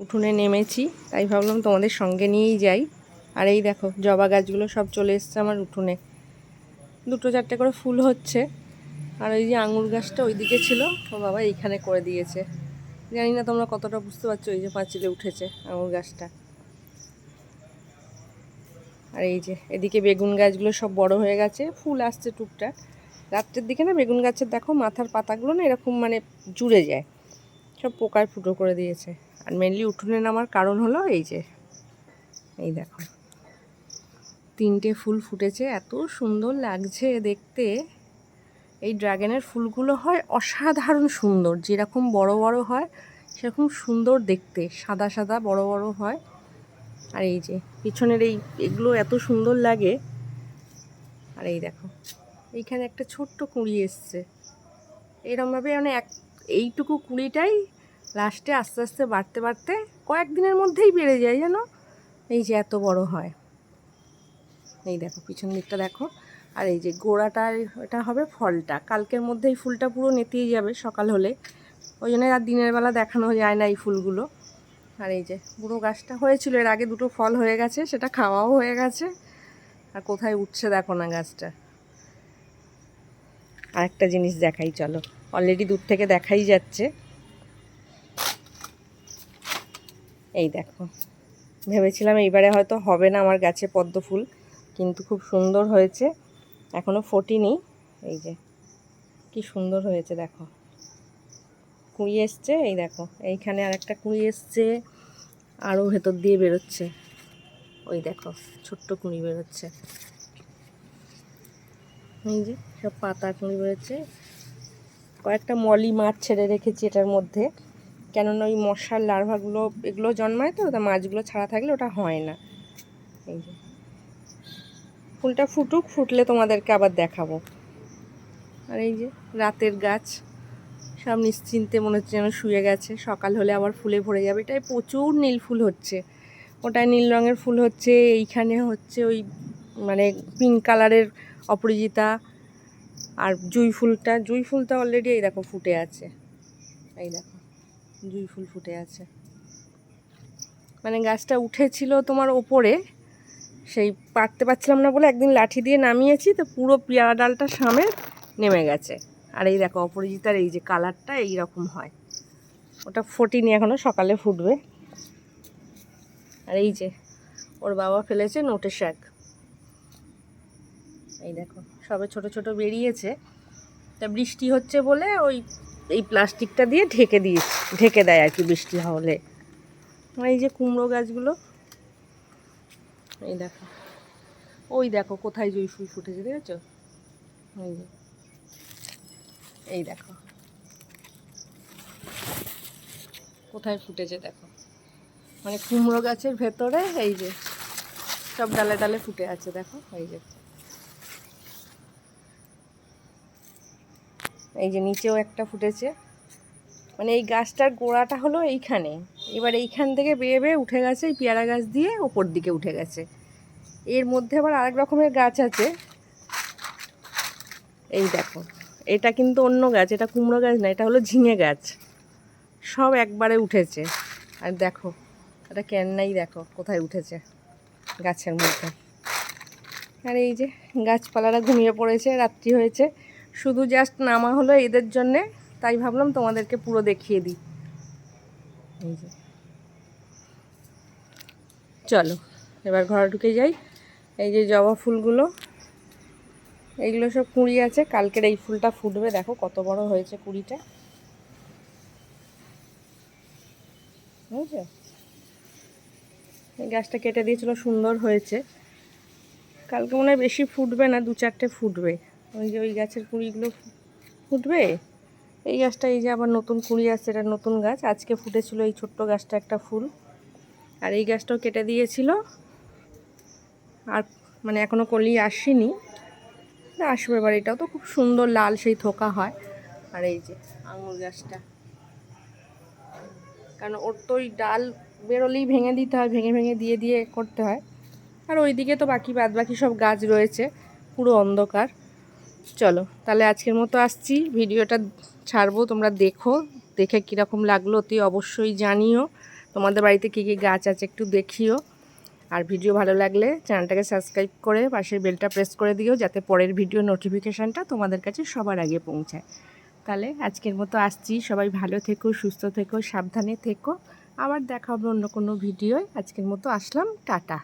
উঠোনে নেমেছি, তাই ভাবলাম তোমাদের সঙ্গে নিয়েই যাই। আর এই দেখো জবা গাছগুলো সব চলে এসছে আমার উঠোনে, দুটো চারটে করে ফুল হচ্ছে। আর ওই যে আঙুর গাছটা ওইদিকে ছিল, ও বাবা এইখানে করে দিয়েছে। জানি না তোমরা কতটা বুঝতে পারছো, ওই যে পাঁচিলে উঠেছে আঙুর গাছটা। আর এই যে এদিকে বেগুন গাছগুলো সব বড় হয়ে গেছে, ফুল আসছে টুকটাক। রাত্রের দিকে না বেগুন গাছের দেখো মাথার পাতাগুলো না এরকম মানে জুড়ে যায়, সব পোকায় ফুটো করে দিয়েছে। আর মেনলি উঠোনে নামার কারণ হলো এই যে এই দেখো তিনটে ফুল ফুটেছে, এত সুন্দর লাগছে দেখতে। এই ড্রাগনের ফুলগুলো হয় অসাধারণ সুন্দর, যেরকম বড় বড় হয় সেরকম সুন্দর দেখতে, সাদা সাদা বড় বড় হয়। আর এই যে পিছনের এগুলো এত সুন্দর লাগে। আর এই দেখো এইখানে একটা ছোট্ট কুঁড়ি এসছে, এরমভাবে মানে এইটুকু কুঁড়িটাই লাস্টে আস্তে আস্তে বাড়তে বাড়তে কয়েকদিনের মধ্যেই বেড়ে যায় জানো, এই যে এত বড় হয়। এই দেখো পিছন দিকটা দেখো। আর এই যে গোড়াটার এটা হবে ফলটা, কালকের মধ্যে এই ফুলটা পুরো নেতিয়ে যাবে সকাল হলে, ওই জন্য আর দিনের বেলা দেখানো যায় না এই ফুলগুলো। আর এই যে পুরো গাছটা হয়েছিল, এর আগে দুটো ফল হয়ে গেছে, সেটা খাওয়াও হয়ে গেছে। আর কোথায় উঠছে দেখো না গাছটা। আরেকটা জিনিস দেখাই চলো, অলরেডি দূর থেকে দেখাই যাচ্ছে। এই দেখো, ভেবেছিলাম এইবারে হয়তো হবে না আমার গাছে পদ্ম ফুল, কিন্তু খুব সুন্দর হয়েছে, এখনও ফোটেনি। এই যে কি সুন্দর হয়েছে দেখো, কুঁড়ি এসছে। এই দেখো এইখানে আরেকটা কুঁড়ি এসছে, আরও ভেতর দিয়ে বেরোচ্ছে। ওই দেখো ছোট্ট কুঁড়ি বেরোচ্ছে, এই যে সব পাতা কুঁড়ি বেরোচ্ছে। কয়েকটা মলি মাছ ছেড়ে রেখেছি এটার মধ্যে, কেননা ওই মশার লার্ভাগুলো এগুলো জন্মায়, তো ওটা মাছগুলো ছাড়া থাকলে ওটা হয় না। এই যে ফুলটা ফুটুক, ফুটলে তোমাদেরকে আবার দেখাবো। আর এই যে রাতের গাছ, সব নিশ্চিন্তে মনে হচ্ছে যেন শুয়ে গেছে, সকাল হলে আবার ফুলে ভরে যাবে। এটায় প্রচুর নীল ফুল হচ্ছে, ওটায় নীল রঙের ফুল হচ্ছে, এইখানে হচ্ছে ওই মানে পিঙ্ক কালারের অপরাজিতা। আর জুঁই ফুলটা অলরেডি এই দেখো ফুটে আছে, এই দেখো জুঁই ফুল ফুটে আছে। মানে গাছটা উঠেছিল তোমার ওপরে, সেই পারতে পারছিলাম না বলে একদিন লাঠি দিয়ে নামিয়েছি, তো পুরো পেয়ারা ডালটা সামনে নেমে গেছে। আর এই দেখো অপরাজিতার এই যে কালারটা এই রকম হয়, ওটা ফোটেনি এখনও, সকালে ফুটবে। আর এই যে ওর বাবা ফেলেছে নোটে শাক, এই দেখো সবে ছোট ছোট বেরিয়েছে। তা বৃষ্টি হচ্ছে বলে ওই এই প্লাস্টিকটা দিয়ে ঢেকে দেয় আর কি বৃষ্টি হলে। এই যে কুমড়ো গাছগুলো, এই দেখো ওই দেখো কোথায় জুঁই ফুল ফুটেছে দেখেছো, এই যে এই দেখো কোথায় ফুটেছে দেখো, মানে কুমড়ো গাছের ভেতরে এই যে সব ডালে ডালে ফুটে আছে দেখো। এই যে নিচেও একটা ফুটেছে, মানে এই গাছটার গোড়াটা হলো এইখানে, এবার এইখান থেকে বেয়ে বেয়ে উঠে গেছে এই পেয়ারা গাছ দিয়ে ওপর দিকে উঠে গেছে। এর মধ্যে আবার আরেক রকমের গাছ আছে, এই দেখো এটা কিন্তু অন্য গাছ, এটা কুমড়ো গাছ না, এটা হলো ঝিঙে গাছ, সব একবারে উঠেছে। আর দেখো এটা কেন্নাই দেখো কোথায় উঠেছে গাছের মধ্যে। আর এই যে গাছপালারা ঘুমিয়ে পড়েছে, রাত্রি হয়েছে, শুধু জাস্ট নামা হলো এদের জন্যে, তাই ভাবলাম তোমাদেরকে পুরো দেখিয়ে দিই। এই যে চলো এবার ঘরে ঢুকে যাই। এই যে জবা ফুলগুলো, এইগুলো সব কুঁড়ি আছে, কালকের এই ফুলটা ফুটবে, দেখো কত বড় হয়েছে কুঁড়িটা, বুঝছো। এই গাছটা কেটে দিয়েছিল, সুন্দর হয়েছে, কালকে মনে হয় বেশি ফুটবে না, দু চারটে ফুটবে। ওই যে ওই গাছের কুঁড়িগুলো ফুটবে। এই গাছটা এই যে আবার নতুন কুঁড়ি আসছে, এটা নতুন গাছ, আজকে ফুটেছিল এই ছোট্ট গাছটা একটা ফুল। আর এই গাছটাও কেটে দিয়েছিল, আর মানে এখনও কলি আসেনি, আসবে এবার। এটাও তো খুব সুন্দর লাল সেই থোকা হয়। আর এই যে আঙুর গাছটা, কারণ ওর তো ওই ডাল বেরোলেই ভেঙে দিতে হয়, ভেঙে ভেঙে দিয়ে দিয়ে করতে হয়। আর ওইদিকে তো বাদ বাকি সব গাছ রয়েছে, পুরো অন্ধকার। চলো তাহলে আজকের মতো আসছি, ভিডিওটা ছাড়বো, তোমরা দেখো, দেখে কীরকম লাগলো অতি অবশ্যই জানিও। তোমাদের বাড়িতে কী কী গাছ আছে একটু দেখিও। আর ভিডিও ভালো লাগলে চ্যানেলটাকে সাবস্ক্রাইব করে পাশের বেলটা প্রেস করে দিও, যাতে পরের ভিডিও নোটিফিকেশানটা তোমাদের কাছে সবার আগে পৌঁছায়। তাহলে আজকের মতো আসছি, সবাই ভালো থেকো, সুস্থ থেকো, সাবধানে থেকো। আবার দেখা হবে অন্য কোনো ভিডিওয়। আজকের মতো আসলাম, টাটা।